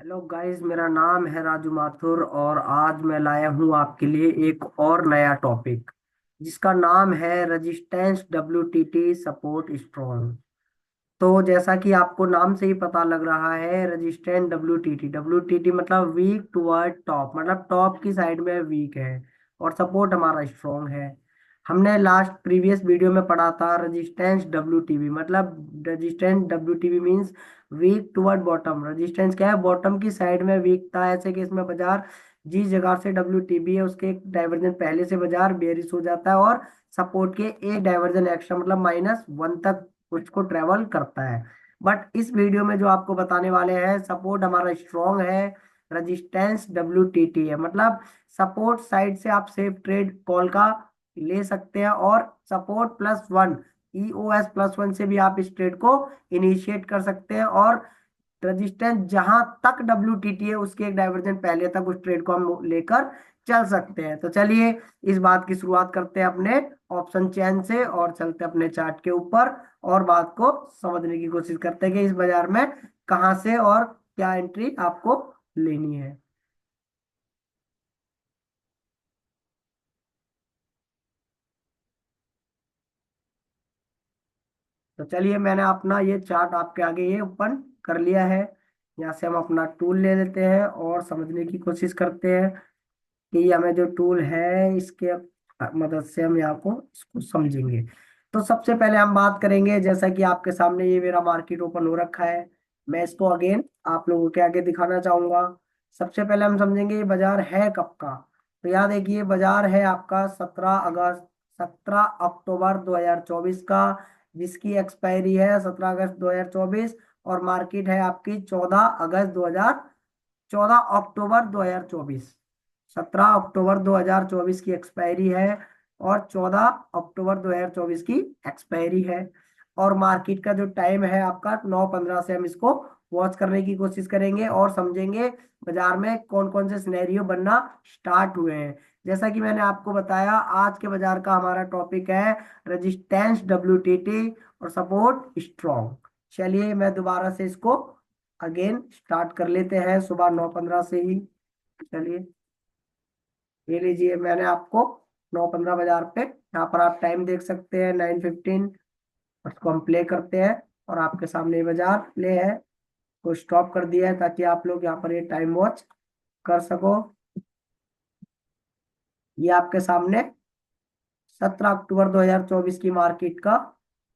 Hello guys, मेरा नाम है राजू माथुर और आज मैं लाया हूँ आपके लिए एक और नया टॉपिक जिसका नाम है रेजिस्टेंस डब्ल्यूटीटी सपोर्ट स्ट्रॉन्ग। तो जैसा कि आपको नाम से ही पता लग रहा है, रेजिस्टेंस डब्ल्यूटीटी डब्ल्यूटीटी मतलब वीक टुवर्ड टॉप, मतलब टॉप की साइड में वीक है और सपोर्ट हमारा स्ट्रॉन्ग है। हमने लास्ट प्रीवियस वीडियो में पढ़ा था रेजिस्टेंस डब्ल्यूटीवी, मतलब resistance WTV means weak toward bottom. Resistance क्या है? बॉटम की साइड में वीक था। ऐसे कि इसमें बाजार जिस जगह से डब्ल्यूटीवी है उसके एक डाइवर्जन पहले से बाजार बेरिश हो जाता है और सपोर्ट के एक डाइवर्जन एक्स्ट्रा मतलब -1 तक उसको ट्रेवल करता है। बट इस वीडियो में जो आपको बताने वाले हैं, सपोर्ट हमारा स्ट्रॉन्ग है, रेजिस्टेंस डब्ल्यूटीटी है, मतलब सपोर्ट साइड से आप सेफ ट्रेड कॉल का ले सकते हैं और सपोर्ट +1 EOS +1 से भी आप इस ट्रेड को इनिशिएट कर सकते हैं और रेजिस्टेंस जहां तक डब्ल्यूटीटी है उसके एक डाइवर्जन पहले तक उस ट्रेड को हम लेकर चल सकते हैं। तो चलिए इस बात की शुरुआत करते हैं अपने ऑप्शन चेन से और चलते हैं अपने चार्ट के ऊपर और बात को समझने की कोशिश करते हैं कि इस बाजार में कहां से और क्या एंट्री आपको लेनी है। तो चलिए, मैंने अपना ये चार्ट आपके आगे ये ओपन कर लिया है। यहाँ से हम अपना टूल ले लेते हैं और समझने की कोशिश करते हैं कि ये हमें जो टूल है इसके मदद से हम यहाँ को इसको समझेंगे। तो सबसे पहले हम बात करेंगे, जैसा कि आपके सामने ये मेरा मार्केट ओपन हो रखा है, मैं इसको अगेन आप लोगों के आगे दिखाना चाहूंगा। सबसे पहले हम समझेंगे ये बाजार है कब का। तो याद है कि ये बाजार है आपका 17 अक्टूबर 2024 का, जिसकी एक्सपायरी है 17 अगस्त 2024 और मार्केट है आपकी 14 अक्टूबर 2024। 17 अक्टूबर 2024 की एक्सपायरी है और 14 अक्टूबर 2024 की एक्सपायरी है। और मार्केट का जो टाइम है आपका 9:15 से हम इसको वॉच करने की कोशिश करेंगे और समझेंगे बाजार में कौन कौन से सिनेरियो बनना स्टार्ट हुए हैं। जैसा कि मैंने आपको बताया, आज के बाजार का हमारा टॉपिक है रेजिस्टेंस डब्ल्यूटीटी और सपोर्ट स्ट्रॉन्ग। चलिए मैं दोबारा से इसको अगेन स्टार्ट कर लेते हैं सुबह 9:15 से ही। चलिए ये लीजिए, मैंने आपको 9:15 बाजार पे, यहाँ पर आप टाइम देख सकते हैं 9:15। उसको हम प्ले करते हैं और आपके सामने ये बाजार प्ले है, को स्टॉप कर दिया है ताकि आप लोग यहाँ पर ये टाइम वॉच कर सको। ये आपके सामने 17 अक्टूबर 2024 की मार्केट का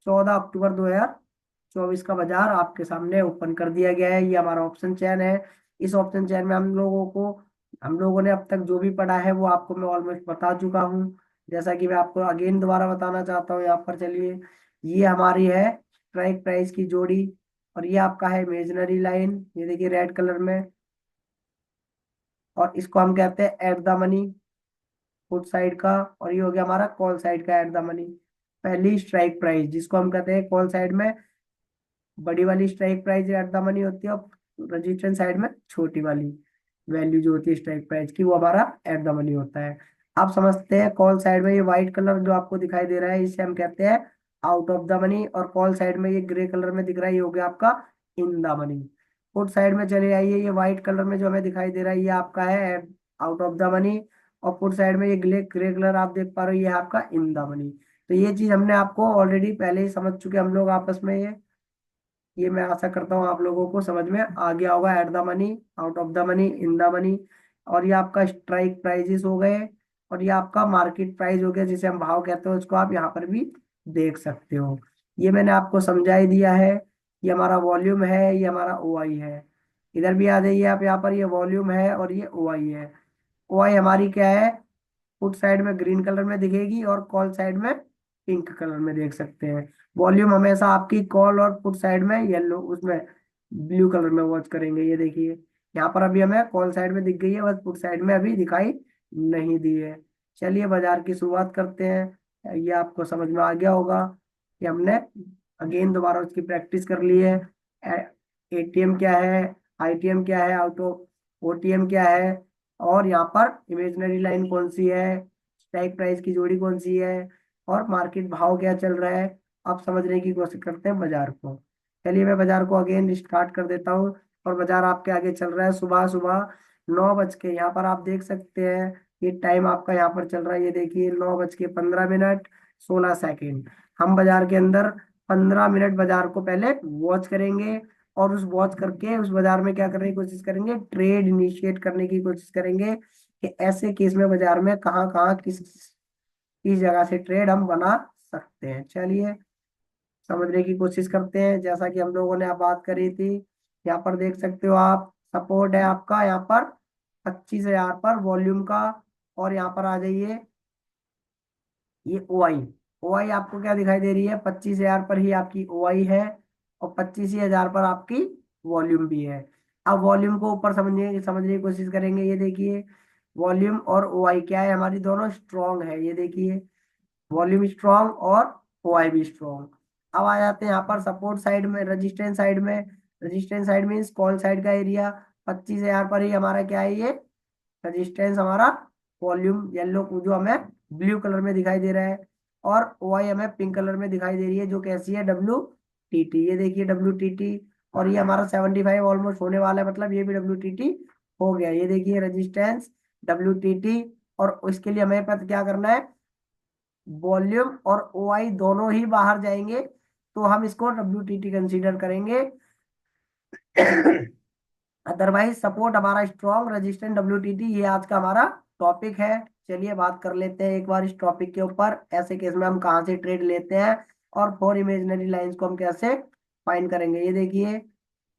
14 अक्टूबर 2024 का बाजार आपके सामने ओपन कर दिया गया है। ये हमारा ऑप्शन चैन है। इस ऑप्शन चैन में हम लोगों ने अब तक जो भी पढ़ा है वो आपको मैं ऑलमोस्ट बता चुका हूँ। जैसा कि मैं आपको अगेन दोबारा बताना चाहता हूँ, यहाँ पर चलिए, ये हमारी है स्ट्राइक प्राइस की जोड़ी और ये आपका है इमेजिनरी लाइन, ये देखिए रेड कलर में, और इसको हम कहते हैं at the money put side का, और ये हो गया हमारा कॉल साइड का एट द मनी। पहली स्ट्राइक प्राइस जिसको हम कहते हैं कॉल साइड में बड़ी वाली strike price at the money होती है और रजिस्टेंस साइड में छोटी वाली वैल्यू जो होती है स्ट्राइक प्राइस की वो हमारा एट द मनी होता है। आप समझते हैं कॉल साइड में ये व्हाइट कलर जो आपको दिखाई दे रहा है इसे हम कहते हैं आउट ऑफ द मनी, और कॉल साइड में ये ग्रे कलर में दिख रहा है ये हो गया आपका in the money. Put side में चले आइए, ये व्हाइट कलर में जो हमें दिखाई दे रहा है ये आपका है आउट ऑफ द मनी, और पुट साइड में ये ग्रे ग्रे कलर आप देख पा रहे हो ये है आपका इन द मनी। तो ये चीज हमने आपको ऑलरेडी पहले ही समझ चुके हम लोग आपस में। ये मैं आशा करता हूँ आप लोगों को समझ में आ गया होगा, at the money, out of the money, in the money. और ये आपका स्ट्राइक प्राइजेस हो गए और ये आपका मार्केट प्राइस हो गया जिसे हम भाव कहते हैं, उसको आप यहाँ पर भी देख सकते हो। ये मैंने आपको समझा ही दिया है। ये हमारा वॉल्यूम है, ये हमारा ओआई है। इधर भी आ जाइए आप, यहाँ पर ये वॉल्यूम है और ये ओआई है। ओआई हमारी क्या है? पुट साइड में ग्रीन कलर में दिखेगी और कॉल साइड में पिंक कलर में देख सकते हैं। वॉल्यूम हमेशा आपकी कॉल और पुट साइड में येलो उसमें ब्लू कलर में वॉच करेंगे। ये देखिए यहाँ पर अभी हमें कॉल साइड में दिख गई है, बस पुट साइड में अभी दिखाई नहीं दी है। चलिए बाजार की शुरुआत करते हैं। ये आपको समझ में आ गया होगा कि हमने अगेन दोबारा उसकी प्रैक्टिस कर ली है। एटीएम क्या है, आईटीएम क्या है, आउटो ओटीएम क्या है, और यहाँ पर इमेजिनरी लाइन कौन सी है, स्ट्राइक प्राइस की जोड़ी कौन सी है, और मार्केट भाव क्या चल रहा है। आप समझने की कोशिश करते हैं बाजार को। चलिए मैं बाजार को अगेन स्टार्ट कर देता हूँ। और बाजार आपके आगे चल रहा है सुबह सुबह 9 बज के, यहाँ पर आप देख सकते हैं ये टाइम आपका यहाँ पर चल रहा है, ये देखिए 9 बज के 15 मिनट 16 सेकेंड। हम बाजार के अंदर 15 मिनट बाजार को पहले वॉच करेंगे, और उस वॉच करके उस बाजार में क्या करने की कोशिश करेंगे, ट्रेड इनिशिएट करने की कोशिश करेंगे कि ऐसे केस में बाजार में कहाँ कहाँ किस जगह से ट्रेड हम बना सकते हैं। चलिए समझने की कोशिश करते हैं। जैसा कि हम लोगों ने अब बात करी थी, यहाँ पर देख सकते हो आप, सपोर्ट है आपका यहाँ पर 25,000 पर वॉल्यूम का। और यहाँ पर आ जाइए, ये ओआई, ओआई आपको क्या दिखाई दे रही है, 25,000 पर ही आपकी ओआई है, और 25,000 पर आपकी वॉल्यूम भी है। अब वॉल्यूम को ऊपर समझने की कोशिश करेंगे। ये देखिए वॉल्यूम और ओआई क्या है, हमारी दोनों स्ट्रॉन्ग है। ये देखिए वॉल्यूम स्ट्रॉन्ग और ओआई भी स्ट्रॉन्ग। अब आ जाते हैं यहाँ पर सपोर्ट साइड में, रेजिस्टेंस साइड में। Resistance side means call side का एरिया, 25,000 पर ही हमारा क्या है, ये रेजिस्टेंस हमारा वॉल्यूम येलो जो हमें ब्लू कलर में दिखाई दे रहा है, और ओआई हमें पिंक कलर में दिखाई दे रही है जो कैसी है, WTT। ये देखिए WTT, और ये हमारा 75 ऑलमोस्ट होने वाला है, मतलब ये भी WTT हो गया। ये देखिए रेजिस्टेंस WTT, और इसके लिए हमें पता क्या करना है, वॉल्यूम और ओआई दोनों ही बाहर जाएंगे तो हम इसको WTT कंसीडर करेंगे। अदरवाइज सपोर्ट हमारा स्ट्रॉन्ग, रेजिस्टेंट WTT, ये आज का हमारा टॉपिक है। चलिए बात कर लेते हैं एक बार इस टॉपिक के ऊपर, ऐसे केस में हम कहाँ से ट्रेड लेते हैं और फोर इमेजिनरी लाइंस को हम कैसे फाइंड करेंगे। ये देखिए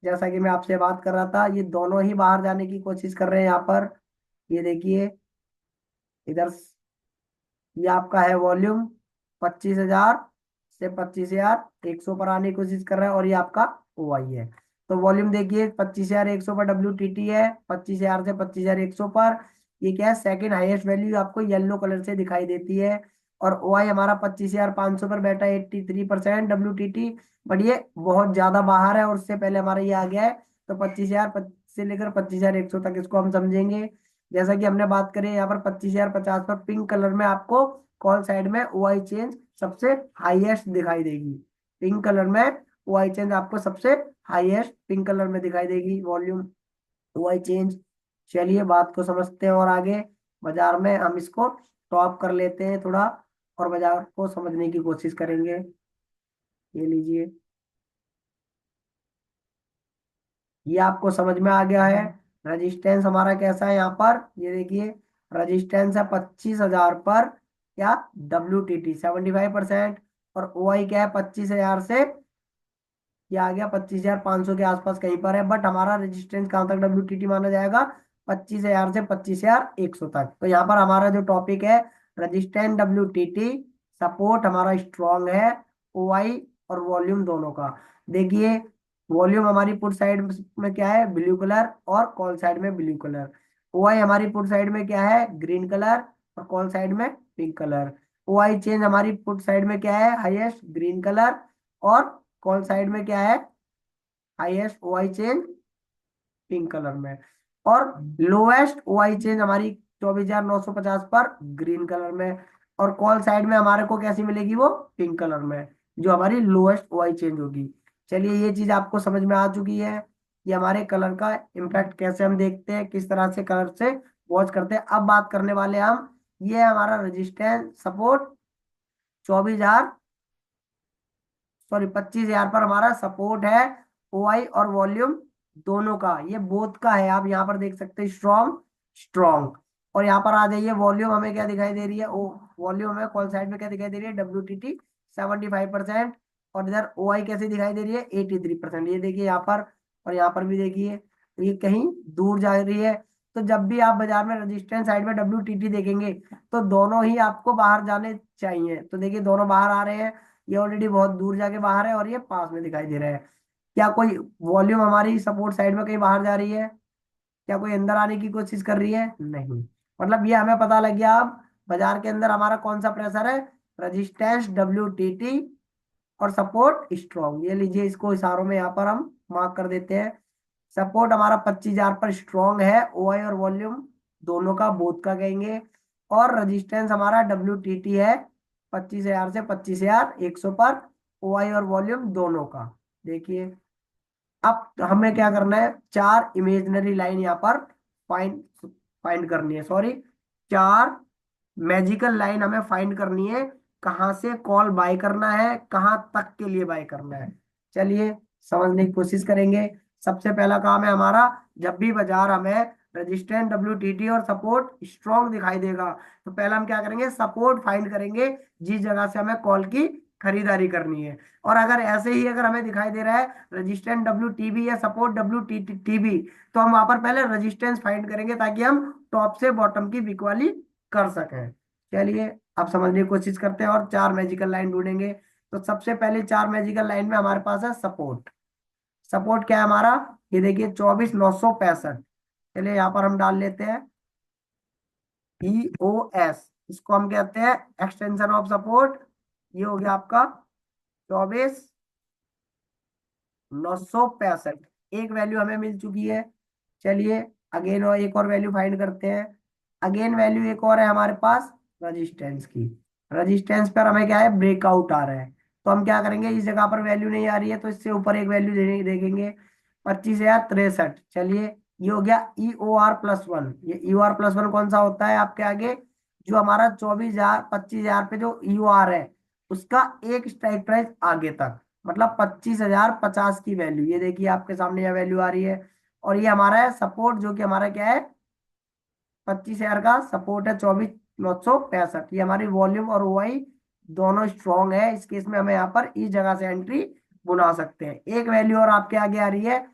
जैसा कि मैं आपसे बात कर रहा था, ये दोनों ही बाहर जाने की कोशिश कर रहे हैं यहाँ पर। ये देखिए इधर ये आपका है वॉल्यूम 25,000 से 25,100 पर आने की कोशिश कर रहा है, और ये आपका ओआई है। तो वॉल्यूम देखिए 25,100 पर WTT है, 25,000 से 25,100 पर। ये क्या है, सेकंड हाईएस्ट वैल्यू आपको येलो कलर से दिखाई देती है। और ओआई हमारा 25,500 पर बैठा है, 83% WTT। बट ये बहुत ज्यादा बाहर है, और उससे पहले हमारा ये आ गया है। तो 25,000 से लेकर 25,100 तक इसको हम समझेंगे। जैसा कि हमने बात करी यहाँ पर 25,050 पर पिंक कलर में आपको कॉल साइड में ओआई चेंज सबसे हाईएस्ट दिखाई देगी। पिंक कलर में ओआई चेंज आपको सबसे हाईएस्ट पिंक कलर में दिखाई देगी, वॉल्यूम ओआई चेंज। चलिए बात को समझते हैं, और आगे बाजार में हम इसको टॉप कर लेते हैं थोड़ा, और बाजार को समझने की कोशिश करेंगे। ये लीजिए, ये आपको समझ में आ गया है। रेजिस्टेंस हमारा कैसा है यहाँ पर, ये देखिए रेजिस्टेंस है 25,000 पर, क्या WTT 75%, और ओआई क्या है 25,000 से, ये आ गया 25,500 के आसपास कहीं पर है। बट हमारा रेजिस्टेंस कहाँ तक WTT माना जाएगा, 25,000 से 25,100 तक। तो यहाँ पर हमारा जो टॉपिक है, रेजिस्टेंस WTT, सपोर्ट हमारा स्ट्रॉन्ग है ओआई और वॉल्यूम दोनों का। देखिए वॉल्यूम हमारी पुट साइड में क्या है, ब्लू कलर, और कॉल साइड में ब्लू कलर। ओआई हमारी पुट साइड में क्या है, ग्रीन कलर, और कॉल साइड में पिंक कलर। ओआई चेंज हमारी पुट साइड में क्या है, हाईएस्ट ग्रीन कलर, और कॉल साइड में क्या है, highest OI change pink colour में, और लोएस्ट ओआई चेंज हमारी 24,950 पर ग्रीन कलर में, और कॉल साइड में हमारे को कैसी मिलेगी, वो पिंक कलर में, जो हमारी लोएस्ट ओआई चेंज होगी। चलिए ये चीज आपको समझ में आ चुकी है, ये हमारे कलर का इम्पैक्ट कैसे हम देखते हैं, किस तरह से कलर से वॉच करते हैं। अब बात करने वाले हैं हम, ये है हमारा रेजिस्टेंस सपोर्ट 24,000, सॉरी 25,000 पर हमारा सपोर्ट है ओआई और वॉल्यूम दोनों का, ये बोथ का है। आप यहाँ पर देख सकते हैं स्ट्रॉन्ग स्ट्रॉन्ग। और यहाँ पर आ जाइए, वॉल्यूम हमें क्या दिखाई दे रही है, ओ वॉल्यूम हमें कॉल साइड में क्या दिखाई दे रही है, WTT 75%, और इधर ओआई कैसे दिखाई दे रही है, 83%। ये देखिए यहाँ पर, और यहाँ पर भी देखिए ये कहीं दूर जा रही है। तो जब भी आप बाजार में रेजिस्टेंस साइड में WTT देखेंगे, तो दोनों ही आपको बाहर जाने चाहिए। तो देखिए दोनों बाहर आ रहे हैं, ये ऑलरेडी बहुत दूर जाके बाहर है, और ये पास में दिखाई दे रहा है। क्या कोई वॉल्यूम हमारी सपोर्ट साइड में कहीं बाहर जा रही है, क्या कोई अंदर आने की कोशिश कर रही है, नहीं। मतलब ये हमें पता लग गया अब बाजार के अंदर हमारा कौन सा प्रेशर है, रेजिस्टेंस WTT, और सपोर्ट स्ट्रॉन्ग। ये लीजिए इसको इशारों में यहाँ पर हम मार्क कर देते हैं। सपोर्ट हमारा 25,000 पर स्ट्रॉन्ग है, ओआई और वॉल्यूम दोनों का, बोथ का कहेंगे। और रेजिस्टेंस हमारा WTT है 25,000 से 25,100 पर, ओआई और वॉल्यूम दोनों का। देखिए अब हमें क्या करना है, चार इमेजिनरी लाइन यहाँ पर फाइंड फाइंड करनी है, सॉरी, चार मैजिकल लाइन हमें फाइंड करनी है। कहाँ से कॉल बाय करना है, कहाँ तक के लिए बाय करना है, चलिए समझने की कोशिश करेंगे। सबसे पहला काम है हमारा, जब भी बाजार हमें रेजिस्टेंस डब्ल्यूटीटी और सपोर्ट स्ट्रॉन्ग दिखाई देगा, तो पहला हम क्या करेंगे, सपोर्ट फाइंड करेंगे जिस जगह से हमें कॉल की खरीदारी करनी है। और अगर ऐसे ही अगर हमें दिखाई दे रहा है रेजिस्टेंस डब्ल्यू टीबी या सपोर्ट डब्ल्यू टी टीबी, तो हम वहां पर पहले रेजिस्टेंस फाइंड करेंगे ताकि हम टॉप से बॉटम की बिकवाली कर सकें। चलिए अब समझने की कोशिश करते हैं और चार मैजिकल लाइन ढूंढेंगे। तो सबसे पहले चार मैजिकल लाइन में हमारे पास है सपोर्ट। सपोर्ट क्या है हमारा, ये देखिए 24,965। चलिए यहाँ पर हम डाल लेते हैं EOS, इसको हम कहते हैं एक्सटेंशन ऑफ सपोर्ट। ये हो गया आपका 24,965, एक वैल्यू हमें मिल चुकी है। चलिए अगेन और एक और वैल्यू फाइंड करते हैं। अगेन वैल्यू एक और है हमारे पास रजिस्टेंस की। रजिस्टेंस पर हमें क्या है, ब्रेकआउट आ रहा है, तो हम क्या करेंगे, इस जगह पर वैल्यू नहीं आ रही है तो इससे ऊपर एक वैल्यू देखेंगे, 25,063। चलिए ये हो गया EOR+1। ये EOR+1 कौन सा होता है आपके आगे, जो हमारा 24,000 25,000 पे जो EOR है उसका एक स्ट्राइक प्राइस आगे तक, मतलब 25,050 की वैल्यू, ये देखिए आपके सामने यह वैल्यू आ रही है। और ये हमारा है सपोर्ट, जो कि हमारा क्या है, 25,000 का सपोर्ट है, 24,965। ये हमारी वॉल्यूम और ओआई दोनों स्ट्रॉन्ग है, इस केस में हमें यहाँ पर इस जगह से एंट्री बुला सकते हैं। एक वैल्यू और आपके आगे आ रही है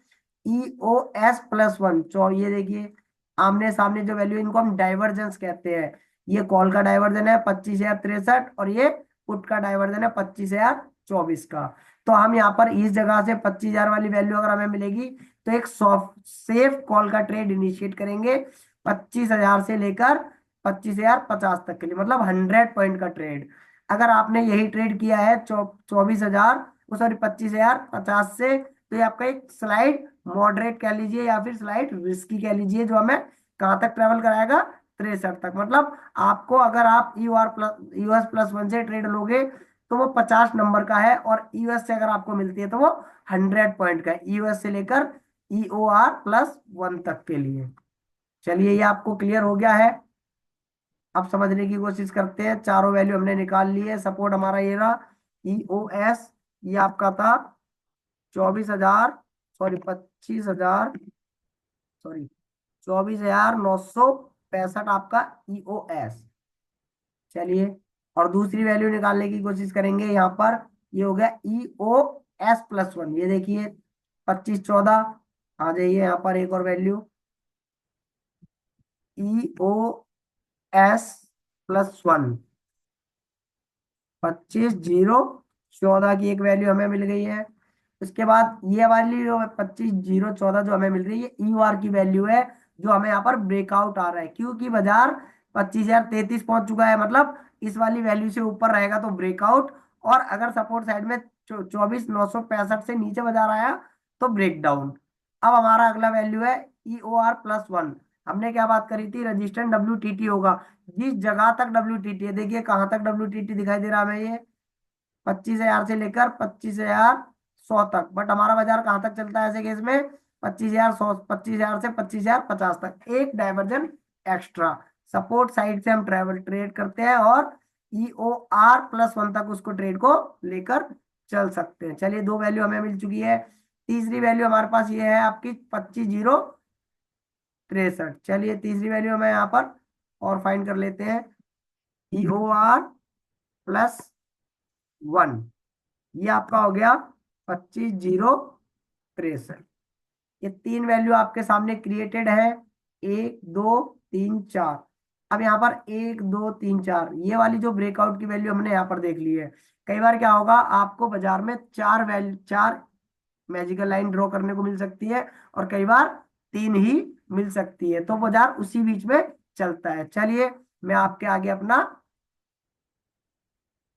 EOS+1। ये देखिए आमने सामने जो वैल्यू, इनको हम डाइवर्जेंस कहते हैं। ये कॉल का डाइवर्जन है 25,063 और ये पुट का डाइवर्जन है 25,024 का। तो हम यहाँ पर इस जगह से 25,000 वाली वैल्यू अगर हमें मिलेगी तो एक सॉफ्ट सेफ कॉल का ट्रेड इनिशिएट करेंगे 25,000 से लेकर 25,050 तक के लिए, मतलब 100 पॉइंट का ट्रेड। अगर आपने यही ट्रेड किया है 24,000, सॉरी 25,050 से, तो ये आपका एक स्लाइड मॉडरेट कह लीजिए या फिर स्लाइड रिस्की कह लीजिए, जो हमें कहाँ तक ट्रेवल कराएगा, 63 तक। मतलब आपको अगर आप EOS+1 से ट्रेड लोगे तो वो 50 नंबर का है, और यूएस से अगर आपको मिलती है तो वो 100 पॉइंट का है, यूएस से लेकर EOR+1 तक के लिए। चलिए ये आपको क्लियर हो गया है। अब समझने की कोशिश करते हैं, चारों वैल्यू हमने निकाल ली है। सपोर्ट हमारा ये रहा EOS, ये आपका था 24,000, सॉरी 25,000, सॉरी 24,965 आपका EOS। चलिए और दूसरी वैल्यू निकालने की कोशिश करेंगे यहाँ पर। ये हो गया EOS+1, ये देखिए 25,14। आ जाइए यहाँ पर एक और वैल्यू EOS+1, 25,014 की एक वैल्यू हमें मिल गई है। उसके बाद ये वाली जो 25,014 जो हमें मिल रही है EOR की वैल्यू है, जो हमें यहाँ पर ब्रेकआउट आ रहा है क्योंकि बाजार 25,033 पहुंच चुका है, मतलब इस वाली वैल्यू से ऊपर रहेगा तो ब्रेकआउट। और अगर सपोर्ट साइड में 24,965 से नीचे बाजार आया तो ब्रेक डाउन। अब हमारा अगला वैल्यू है EOR+1। हमने क्या बात करी थी, रजिस्टेंस WTT होगा जिस जगह तक WTT है। देखिए कहाँ तक WTT दिखाई दे रहा है हमें, ये 25,000 से लेकर 25,100 तक। बट हमारा बाजार कहाँ तक चलता है ऐसे केस में, 25,100, 25,000 से 25,050 तक, एक डाइवर्जन एक्स्ट्रा। सपोर्ट साइड से हम ट्रेवल ट्रेड करते हैं और EOR+1 तक उसको ट्रेड को लेकर चल सकते हैं। चलिए दो वैल्यू हमें मिल चुकी है। तीसरी वैल्यू हमारे पास ये है आपकी 25,063। चलिए तीसरी वैल्यू हमें यहाँ पर और फाइंड कर लेते हैं, EOR+1, ये आपका हो गया 25,063। ये तीन वैल्यू आपके सामने क्रिएटेड है, 1, 2, 3, 4। अब यहाँ पर 1, 2, 3, 4, ये वाली जो ब्रेकआउट की वैल्यू हमने यहाँ पर देख ली है। कई बार क्या होगा, आपको बाजार में चार मैजिकल लाइन ड्रॉ करने को मिल सकती है, और कई बार तीन ही मिल सकती है, तो बाजार उसी बीच में चलता है। चलिए मैं आपके आगे अपना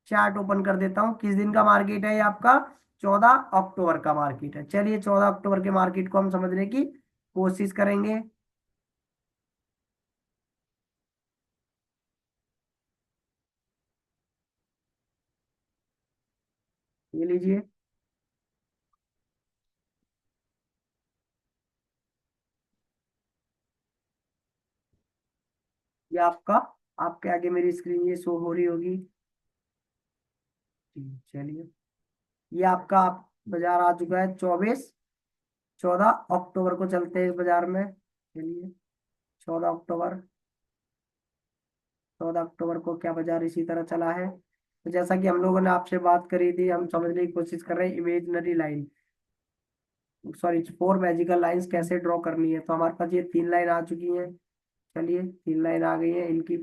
चार्ट ओपन कर देता हूँ। किस दिन का मार्केट है ये आपका, 14 अक्टूबर का मार्केट है। चलिए 14 अक्टूबर के मार्केट को हम समझने की कोशिश करेंगे। ये लीजिए ये आपका, आपके आगे मेरी स्क्रीन ये शो हो रही होगी। चलिए, ये आपका बाजार आ चुका है 14 अक्टूबर को चलते हैं इस बाजार में। चलिए, 14 अक्टूबर, 14 अक्टूबर को क्या बाजार इसी तरह चला है। तो जैसा कि हम लोगों ने आपसे बात करी थी, हम समझने की कोशिश कर रहे हैं imaginary line, sorry 4 magical lines कैसे ड्रॉ करनी है। तो हमारे पास ये 3 लाइन आ चुकी हैं। चलिए, 3 लाइन आ गई है, इनकी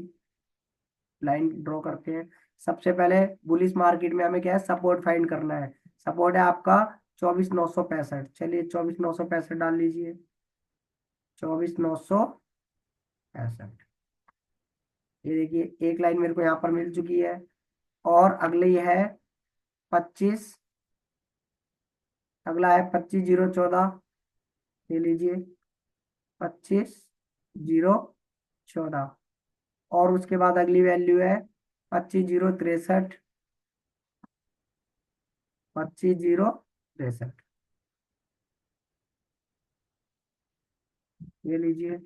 लाइन ड्रॉ करते हैं। सबसे पहले बुलिश मार्केट में हमें क्या है, सपोर्ट फाइंड करना है। सपोर्ट है आपका 24,965। चलिए, 24,965 डाल लीजिए, 24,965। ये देखिए, एक लाइन मेरे को यहाँ पर मिल चुकी है। और अगली है 25, अगला है 25,014। ले लीजिए, 25,014। और उसके बाद अगली वैल्यू है 25,063, 25,063। ये लीजिए।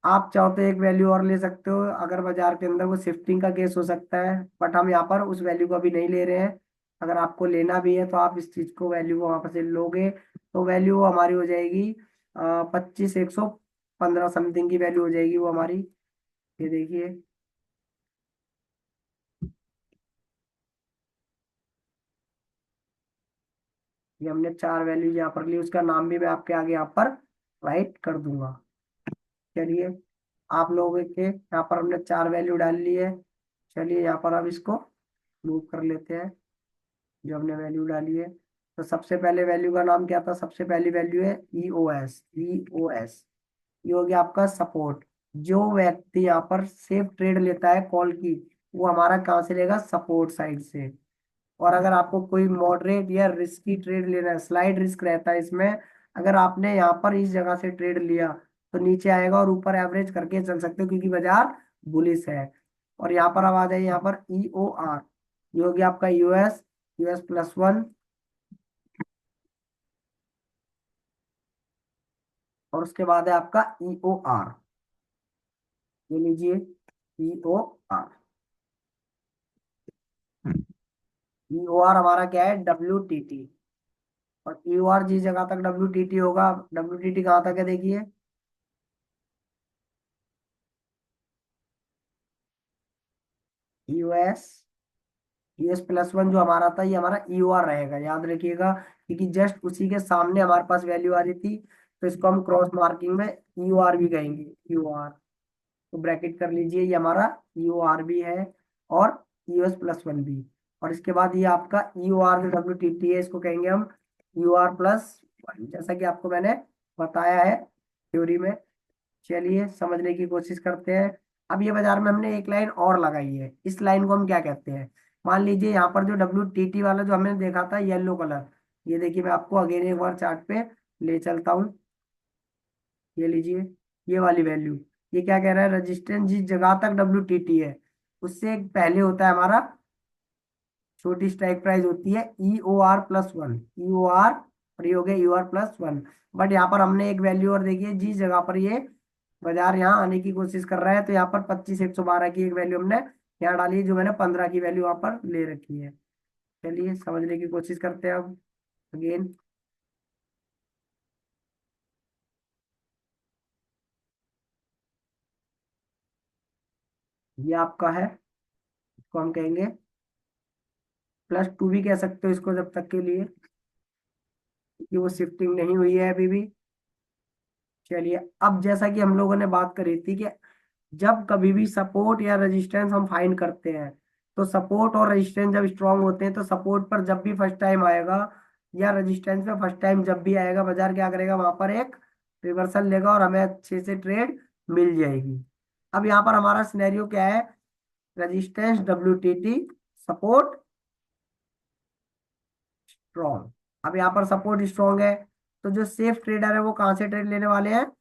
आप चाहो तो एक वैल्यू और ले सकते हो, अगर बाजार के अंदर वो शिफ्टिंग का केस हो सकता है, बट हम यहाँ पर उस वैल्यू को अभी नहीं ले रहे हैं। अगर आपको लेना भी है तो आप इस चीज को, वैल्यू को वहां पर से लोगे, तो वैल्यू हमारी हो जाएगी 25,115 समथिंग की वैल्यू हो जाएगी वो हमारी। ये देखिए, ये हमने 4 वैल्यू यहाँ पर ली, उसका नाम भी मैं आपके आगे यहाँ पर राइट कर दूंगा। चलिए, आप लोगों के यहाँ पर हमने 4 वैल्यू डाल ली है। चलिए, यहाँ पर अब इसको मूव कर लेते हैं, जो हमने वैल्यू डाली है। तो सबसे पहले वैल्यू का नाम क्या था, सबसे पहली वैल्यू है EOS। EOS, ये हो गया आपका सपोर्ट। जो व्यक्ति यहाँ पर सेफ ट्रेड लेता है कॉल की, वो हमारा कहाँ से लेगा, सपोर्ट साइड से। और अगर आपको कोई मॉडरेट या रिस्की ट्रेड लेना है, स्लाइड रिस्क रहता है इसमें, अगर आपने यहाँ पर इस जगह से ट्रेड लिया तो नीचे आएगा और ऊपर एवरेज करके चल सकते हो, क्योंकि बाजार बुलिश है। और यहाँ पर अब आ जाए, यहाँ पर EOR, ये हो गया आपका यूएस, US+1। और उसके बाद है आपका EOR, ये लीजिए, EOR। EOR हमारा क्या है, WTT। और EOR जिस जगह तक WTT होगा, WTT कहाँ तक है देखिए, यूएस, US+1 जो हमारा था, ये हमारा EOR रहेगा, याद रखिएगा, क्योंकि जस्ट उसी के सामने हमारे पास वैल्यू आ रही थी। तो इसको हम क्रॉस मार्किंग में EOR भी कहेंगे, EOR। तो ब्रैकेट कर लीजिए, ये हमारा EOR भी है और US+1 भी। और इसके बाद ये आपका EOR जो WTT है, इसको कहेंगे हम EOR+1, जैसा कि आपको मैंने बताया है थ्योरी में। चलिए, समझने की कोशिश करते हैं। अब ये बाजार में हमने एक लाइन और लगाई है, इस लाइन को हम क्या कहते हैं। मान लीजिए, यहाँ पर जो WTT वाला जो हमने देखा था येलो कलर, ये देखिए, मैं आपको अगेन एक बार चार्ट पे ले चलता हूँ। ये लीजिए, ये वाली वैल्यू, ये क्या कह रहा है, रजिस्टेंस जिस जगह तक WTT है, उससे पहले होता है हमारा, छोटी स्ट्राइक प्राइस होती है EOR+1। EOR, और ये हो गया EOR+1। बट यहाँ पर हमने एक वैल्यू और देखिए, जिस जगह पर ये बाजार यहाँ आने की कोशिश कर रहा है, तो यहाँ पर 25,112 की एक वैल्यू हमने यहाँ डाली है, जो मैंने 15 की वैल्यू यहाँ पर ले रखी है। चलिए, समझने की कोशिश करते हैं अब अगेन। ये आपका है, इसको हम कहेंगे +2 भी कह सकते हो इसको, जब तक के लिए कि वो शिफ्टिंग नहीं हुई है अभी भी। चलिए, अब जैसा कि हम लोगों ने बात करी थी कि जब कभी भी सपोर्ट या रेजिस्टेंस हम फाइंड करते हैं, तो सपोर्ट और रेजिस्टेंस जब स्ट्रांग होते हैं, तो सपोर्ट पर जब भी फर्स्ट टाइम आएगा या रेजिस्टेंस पे फर्स्ट टाइम जब भी आएगा, बाजार क्या करेगा, वहां पर एक रिवर्सल लेगा और हमें अच्छे से ट्रेड मिल जाएगी। अब यहाँ पर हमारा सिनेरियो क्या है, रेजिस्टेंस WTT, सपोर्ट स्ट्रॉन्ग। अब यहाँ पर सपोर्ट स्ट्रॉन्ग है, तो जो सेफ ट्रेडर है वो कहाँ से ट्रेड लेने वाले हैं,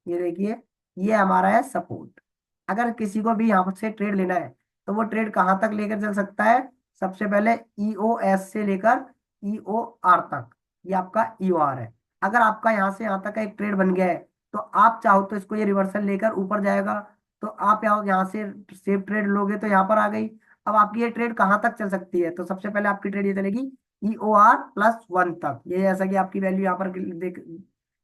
ये देखिए, ये हमारा है सपोर्ट। अगर किसी को भी यहाँ से ट्रेड लेना है, तो वो ट्रेड कहाँ तक लेकर चल सकता है, सबसे पहले EOS से लेकर EOR तक, ये आपका EOR है। अगर आपका यहाँ से यहाँ तक का एक ट्रेड बन गया है, तो आप चाहो तो इसको ये रिवर्सल लेकर ऊपर जाएगा, तो आप यहाँ से सेव ट्रेड लोगे तो यहाँ पर आ गई। अब आपकी ये ट्रेड कहाँ तक चल सकती है, तो सबसे पहले आपकी ट्रेड ये चलेगी EOR+1 तक। ये जैसा कि आपकी वैल्यू यहाँ पर देख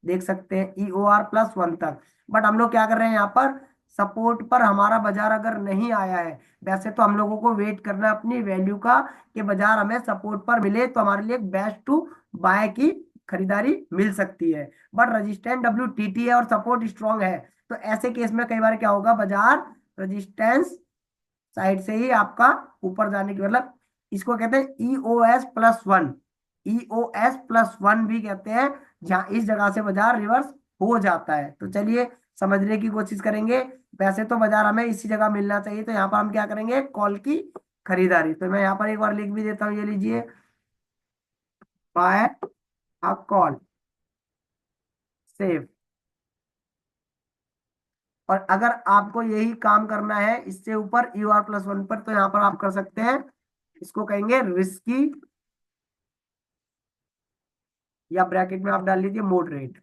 देख सकते हैं EOR+1 तक। बट हम लोग क्या कर रहे हैं यहाँ पर, सपोर्ट पर हमारा बाजार अगर नहीं आया है, वैसे तो हम लोगों को वेट करना है अपनी वैल्यू का कि बाजार हमें सपोर्ट पर मिले तो हमारे लिए बेस्ट टू बाय की खरीदारी मिल सकती है। बट रजिस्टेंस WTT है और सपोर्ट स्ट्रांग है, तो ऐसे केस में कई बार क्या होगा, बाजार रजिस्टेंस साइड से ही आपका ऊपर जाने की, मतलब इसको कहते हैं EOS+1। EOS+1 भी कहते हैं, जहां इस जगह से बाजार रिवर्स हो जाता है। तो चलिए समझने की कोशिश करेंगे। वैसे तो बाजार हमें इसी जगह मिलना चाहिए, तो यहाँ पर हम क्या करेंगे, कॉल की खरीदारी। तो मैं यहाँ पर एक बार लिख भी देता हूँ, ये लीजिए, बाय अ कॉल सेव। और अगर आपको यही काम करना है इससे ऊपर EOR+1 पर, तो यहाँ पर आप कर सकते हैं, इसको कहेंगे रिस्की, या ब्रैकेट में आप डाल लीजिए मॉडरेट।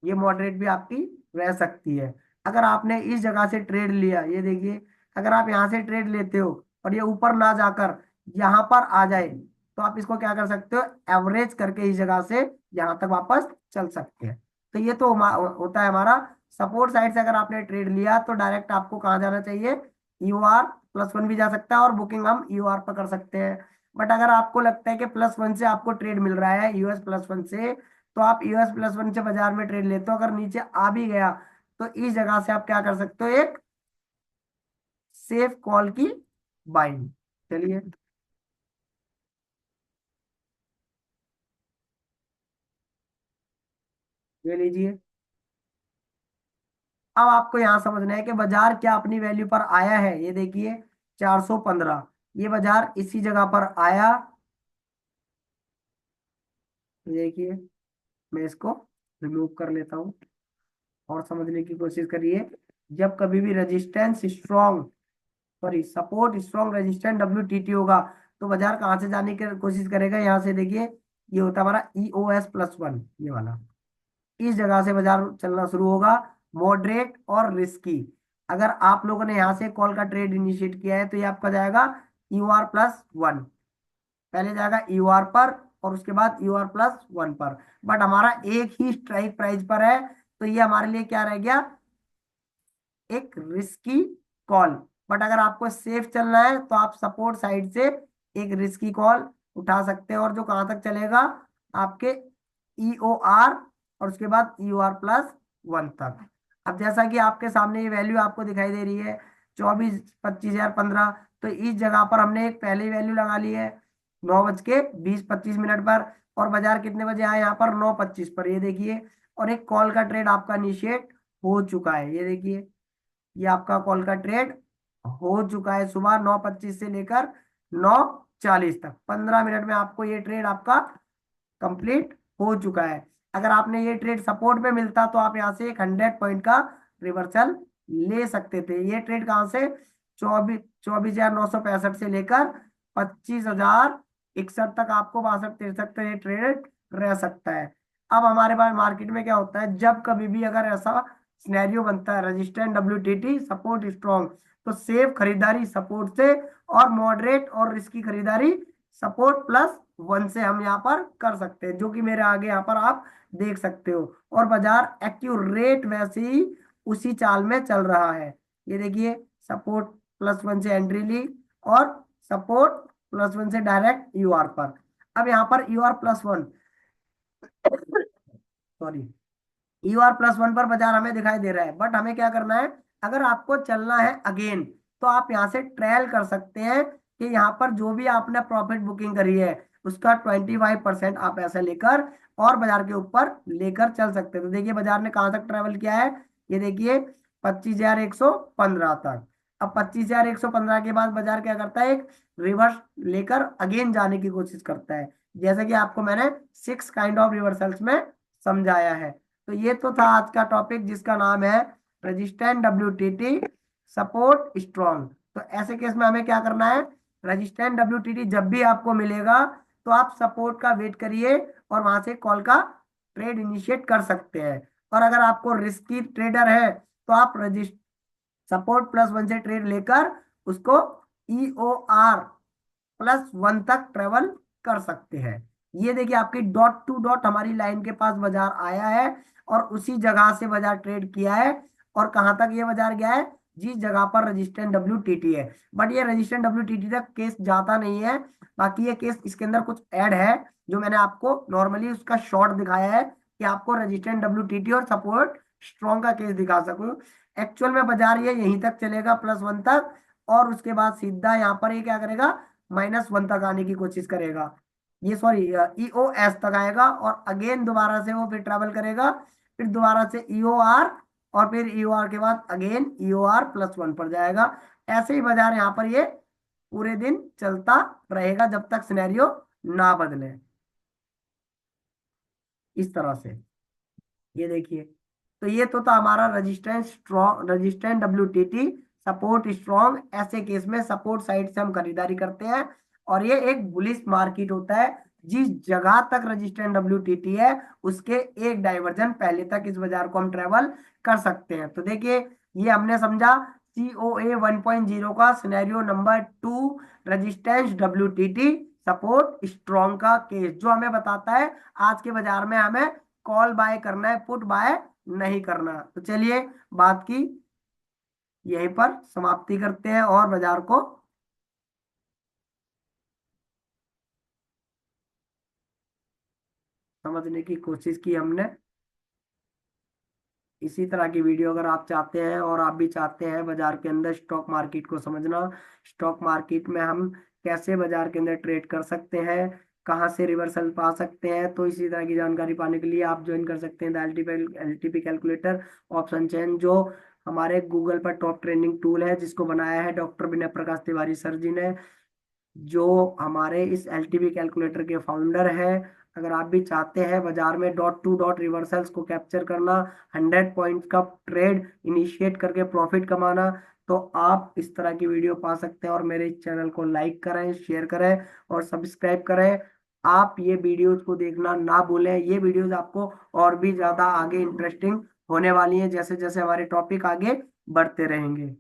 ये मॉडरेट भी आपकी रह सकती है। अगर आपने इस जगह से ट्रेड लिया, ये देखिए, अगर आप यहाँ से ट्रेड लेते हो और ये ऊपर ना जाकर यहाँ पर आ जाए, तो आप इसको क्या कर सकते हो, एवरेज करके इस जगह से यहाँ तक वापस चल सकते हैं। तो ये तो होता है हमारा सपोर्ट साइड से। अगर आपने ट्रेड लिया तो डायरेक्ट आपको कहाँ जाना चाहिए, EOR+1 भी जा सकता है, और बुकिंग हम EOR पर कर सकते हैं। बट अगर आपको लगता है कि +1 से आपको ट्रेड मिल रहा है, US+1 से, तो आप US+1 से बाजार में ट्रेड लेते हो, अगर नीचे आ भी गया तो इस जगह से आप क्या कर सकते हो, एक सेफ कॉल की बाइंग। चलिए, ये लीजिए। अब आपको यहां समझना है कि बाजार क्या अपनी वैल्यू पर आया है। ये देखिए 415, ये बाजार इसी जगह पर आया। देखिए, मैं इसको रिमूव कर लेता हूँ और समझने की कोशिश करिए। जब कभी भी resistance strong, sorry support strong, resistance WTT होगा, तो बाजार कहाँ से जाने की कोशिश करेगा, यहाँ से। देखिए, ये होता है हमारा EOS+1, ये वाला। इस जगह से बाजार चलना शुरू होगा, मॉडरेट और रिस्की। अगर आप लोगों ने यहाँ से कॉल का ट्रेड इनिशिएट किया है, तो ये आपका जाएगा EOR+1। पहले जाएगा EOR पर और उसके बाद EOR+1 पर। बट हमारा एक ही स्ट्राइक प्राइस पर है, तो ये हमारे लिए क्या रह गया, एक रिस्की कॉल। बट अगर आपको सेफ चलना है, तो आप सपोर्ट साइड से एक रिस्की कॉल उठा सकते हैं, और जो कहां तक चलेगा, आपके EOR और उसके बाद EOR+1 तक। अब जैसा कि आपके सामने ये वैल्यू आपको दिखाई दे रही है, 24, 25 हजार 15, तो इस जगह पर हमने एक पहले वैल्यू लगा ली है 9:20-25 पर, और बाजार कितने बजे आए यहाँ पर, 9:25 पर, ये देखिए। और एक कॉल का ट्रेड आपका इनिशिएट हो चुका है, ये देखिए, ये आपका कॉल का ट्रेड हो चुका है सुबह 9:25 से लेकर 9:40 तक। 15 मिनट में आपको ये ट्रेड आपका कंप्लीट हो चुका है। अगर आपने ये ट्रेड सपोर्ट में मिलता, तो आप यहाँ से एक 100 पॉइंट का रिवर्सल ले सकते थे। ये ट्रेड कहाँ से, 24,965 से लेकर 25,061 तक, आपको 62-63 तक ये ट्रेड रह सकता है। अब हमारे पास मार्केट में क्या होता है, जब कभी भी अगर ऐसा सिनेरियो बनता है, रेजिस्टेंस WTT सपोर्ट स्ट्रॉन्ग, तो सेफ खरीदारी सपोर्ट से, और मॉडरेट और रिस्की खरीदारी सपोर्ट+1 से हम यहाँ पर कर सकते हैं, जो कि मेरे आगे यहाँ पर आप देख सकते हो। और बाजार एक्यूरेट वैसे ही उसी चाल में चल रहा है। ये देखिए, सपोर्ट+1 से एंट्री ली, और सपोर्ट+1 से डायरेक्ट EOR पर। अब यहाँ पर EOR+1, सॉरी, EOR+1 पर बाजार हमें दिखाई दे रहा है, बट हमें क्या करना है, अगर आपको चलना है अगेन, तो आप यहाँ से ट्रायल कर सकते हैं कि यहाँ पर जो भी आपने प्रॉफिट बुकिंग करी है, उसका 25% आप ऐसा लेकर और बाजार के ऊपर लेकर चल सकते हैं। तो देखिए, बाजार ने कहाँ तक ट्रेवल किया है, ये देखिए 25,115 तक। अब 25,115 के बाद बाजार क्या करता है, एक रिवर्स लेकर अगेन जाने की कोशिश करता है, जैसे कि आपको मैंने 6 काइंड ऑफ रिवर्सल्स में समझाया है। तो ये तो था आज का टॉपिक, जिसका नाम है रेजिस्टेंस WTT सपोर्ट स्ट्रॉन्ग। तो ऐसे केस में हमें क्या करना है, रेजिस्टेंस WTT जब भी आपको मिलेगा, तो आप सपोर्ट का वेट करिए और वहां से कॉल का ट्रेड इनिशिएट कर सकते हैं। और अगर आपको रिस्की ट्रेडर है तो आप सपोर्ट +1 से ट्रेड लेकर उसको EOR +1 तक ट्रेवल कर सकते हैं। ये देखिए आपकी डॉट टू डॉट हमारी लाइन के पास बाजार आया है और उसी जगह से बाजार ट्रेड किया है। और कहां तक ये बाजार गया है, जिस जगह पर रजिस्टेंस WTT है। बट ये रजिस्टेंस WTT तक केस जाता नहीं है। बाकी ये केस इसके अंदर कुछ ऐड है जो मैंने आपको नॉर्मली उसका शॉर्ट दिखाया है कि आपको रजिस्टेंस WTT और सपोर्ट स्ट्रॉन्ग का केस दिखा सकूं। एक्चुअल में बाजार ये यहीं तक चलेगा +1 तक, और उसके बाद सीधा यहाँ पर ये क्या करेगा, -1 तक आने की कोशिश करेगा। ये सॉरी EOS तक आएगा और अगेन दोबारा से वो फिर ट्रेवल करेगा, फिर दोबारा से EOR, और फिर EOR के बाद अगेन EOR +1 पर जाएगा। ऐसे ही बाजार यहाँ पर ये पूरे दिन चलता रहेगा जब तक सिनेरियो ना बदले। इस तरह से ये देखिए, तो ये तो था हमारा resistance strong, resistance WTT, support strong. ऐसे केस में सपोर्ट साइड से हम खरीदारी करते हैं और ये एक बुलिश मार्केट होता है। जिस जगह तक रजिस्टेंस WTT है उसके एक डाइवर्जन पहले तक इस बाजार को हम ट्रेवल कर सकते हैं। तो देखिए ये हमने समझा COA 1.0 का scenario number 2, resistance WTT support strong का केस, जो हमें बताता है आज के बाजार में हमें कॉल बाय करना है, पुट बाय नहीं करना। तो चलिए बात की यहीं पर समाप्ति करते हैं और बाजार को समझने की कोशिश की हमने। इसी तरह की वीडियो अगर आप चाहते हैं और आप भी चाहते हैं बाजार के अंदर स्टॉक मार्केट को समझना, स्टॉक मार्केट में हम कैसे बाजार के अंदर ट्रेड कर सकते हैं, कहाँ से रिवर्सल पा सकते हैं, तो इसी तरह की जानकारी पाने के लिए आप ज्वाइन कर सकते हैं the LTP calculator option chain, जो हमारे गूगल पर टॉप ट्रेंडिंग टूल है, जिसको बनाया है डॉक्टर विनय प्रकाश तिवारी सर जी ने, जो हमारे इस LTP कैलकुलेटर के फाउंडर हैं। अगर आप भी चाहते हैं बाजार में डॉट टू डॉट रिवर्सल्स को कैप्चर करना, 100 पॉइंट्स का ट्रेड इनिशिएट करके प्रॉफिट कमाना, तो आप इस तरह की वीडियो पा सकते हैं। और मेरे इस चैनल को लाइक करें, शेयर करें और सब्सक्राइब करें। आप ये वीडियोस को देखना ना भूलें। ये वीडियोस आपको और भी ज्यादा आगे इंटरेस्टिंग होने वाली हैं जैसे जैसे हमारे टॉपिक आगे बढ़ते रहेंगे।